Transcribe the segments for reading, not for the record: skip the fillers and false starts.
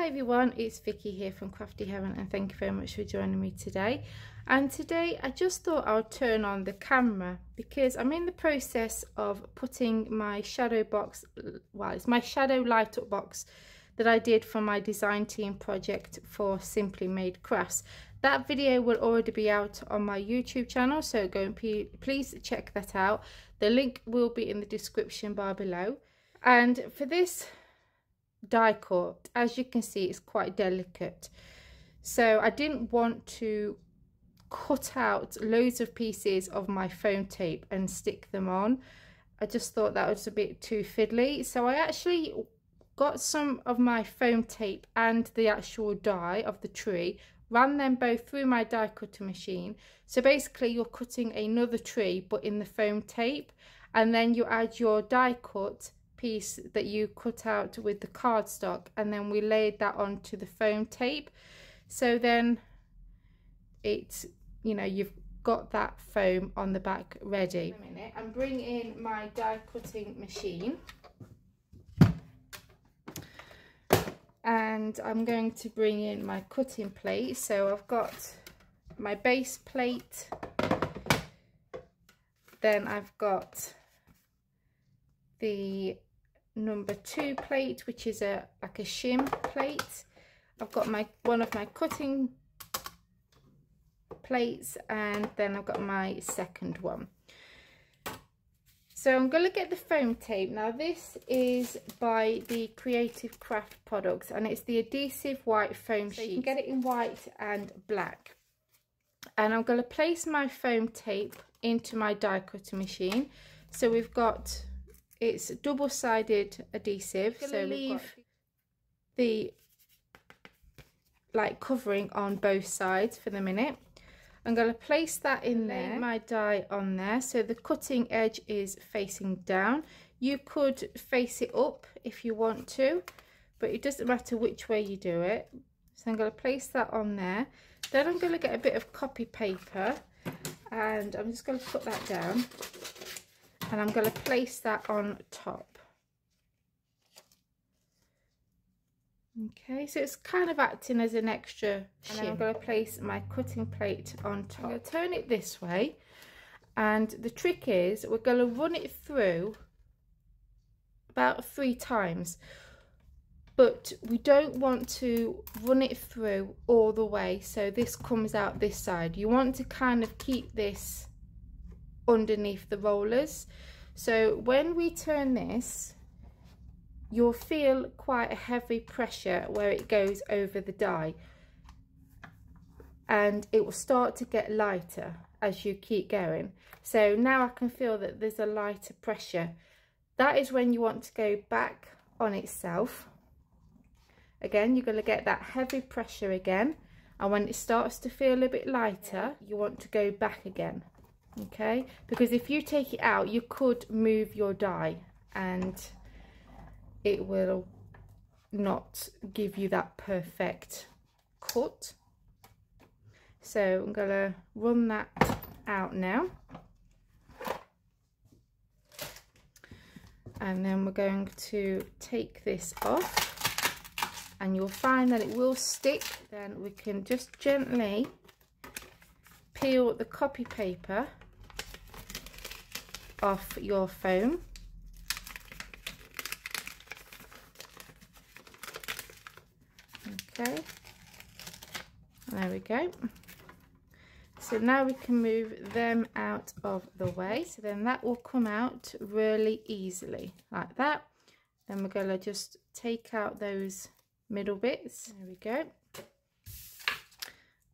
Hi everyone, it's Vicky here from Crafty Heaven and thank you very much for joining me today. And today I just thought I would turn on the camera because I'm in the process of putting my shadow box, well it's my shadow light up box that I did for my design team project for Simply Made Crafts. That video will already be out on my YouTube channel, so go and please check that out. The link will be in the description bar below. And for this die cut, as you can see, it's quite delicate, so I didn't want to cut out loads of pieces of my foam tape and stick them on. I just thought that was a bit too fiddly, so I actually got some of my foam tape and the actual die of the tree, ran them both through my die cutter machine. So basically you're cutting another tree but in the foam tape, and then you add your die cut piece that you cut out with the cardstock, and then we laid that onto the foam tape. So then it's, you know, you've got that foam on the back ready. In a minute, I'm bringing in my die cutting machine and I'm going to bring in my cutting plate. So I've got my base plate, then I've got the number 2 plate, which is like a shim plate. I've got one of my cutting plates, and then I've got my second one. So I'm going to get the foam tape. Now this is by the Creative Craft products and it's the Adhesive white foam sheet. You can get it in white and black. And I'm going to place my foam tape into my die cutting machine. So we've got, it's double-sided adhesive, so leave the like covering on both sides for the minute. I'm going to place that in there, my die on there, so the cutting edge is facing down. You could face it up if you want to, but it doesn't matter which way you do it. So I'm going to place that on there. Then I'm going to get a bit of copy paper and I'm just going to put that down. And I'm going to place that on top. Okay, so it's kind of acting as an extra shim. And then I'm going to place my cutting plate on top. I'm going to turn it this way, and the trick is we're going to run it through about 3 times, but we don't want to run it through all the way so this comes out this side. You want to kind of keep this underneath the rollers. So when we turn this, you'll feel quite a heavy pressure where it goes over the die, and it will start to get lighter as you keep going. So now I can feel that there's a lighter pressure. That is when you want to go back on itself. Again, you're going to get that heavy pressure again, and when it starts to feel a bit lighter, you want to go back again. Okay, because if you take it out, you could move your die and it will not give you that perfect cut. So I'm going to run that out now, and then we're going to take this off, and you'll find that it will stick. Then we can just gently peel the copy paper off your foam. Okay, there we go. So now we can move them out of the way, so then that will come out really easily like that. Then we're going to just take out those middle bits. There we go.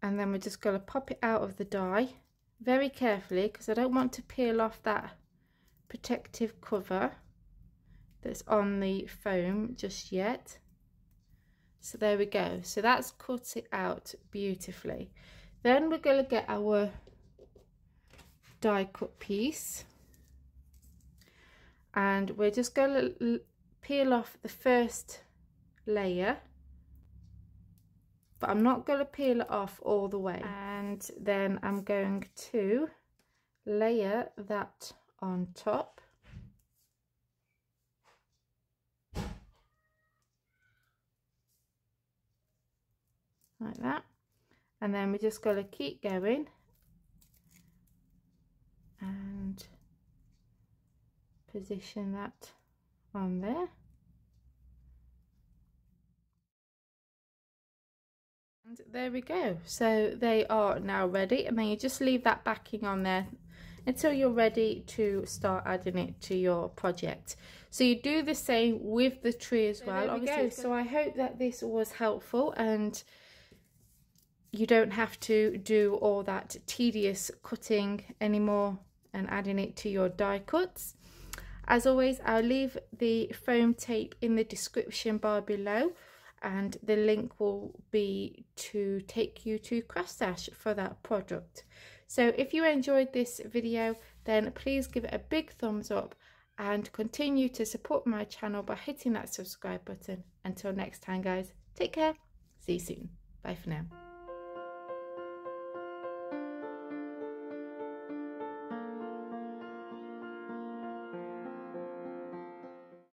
And then we're just going to pop it out of the die very carefully, because I don't want to peel off that protective cover that's on the foam just yet. So there we go. So that's cut it out beautifully. Then we're going to get our die cut piece, and we're just going to peel off the first layer, but I'm not going to peel it off all the way. And then I'm going to layer that on top. like that, and then we just got to keep going and position that on there. And there we go. So they are now ready, and then you just leave that backing on there until you're ready to start adding it to your project. So you do the same with the tree as well. There we go. So I hope that this was helpful and you don't have to do all that tedious cutting anymore and adding it to your die cuts. As always, I'll leave the foam tape in the description bar below, and the link will be to take you to CraftStash for that product. So if you enjoyed this video, then please give it a big thumbs up and continue to support my channel by hitting that subscribe button. Until next time guys, take care, see you soon, bye for now.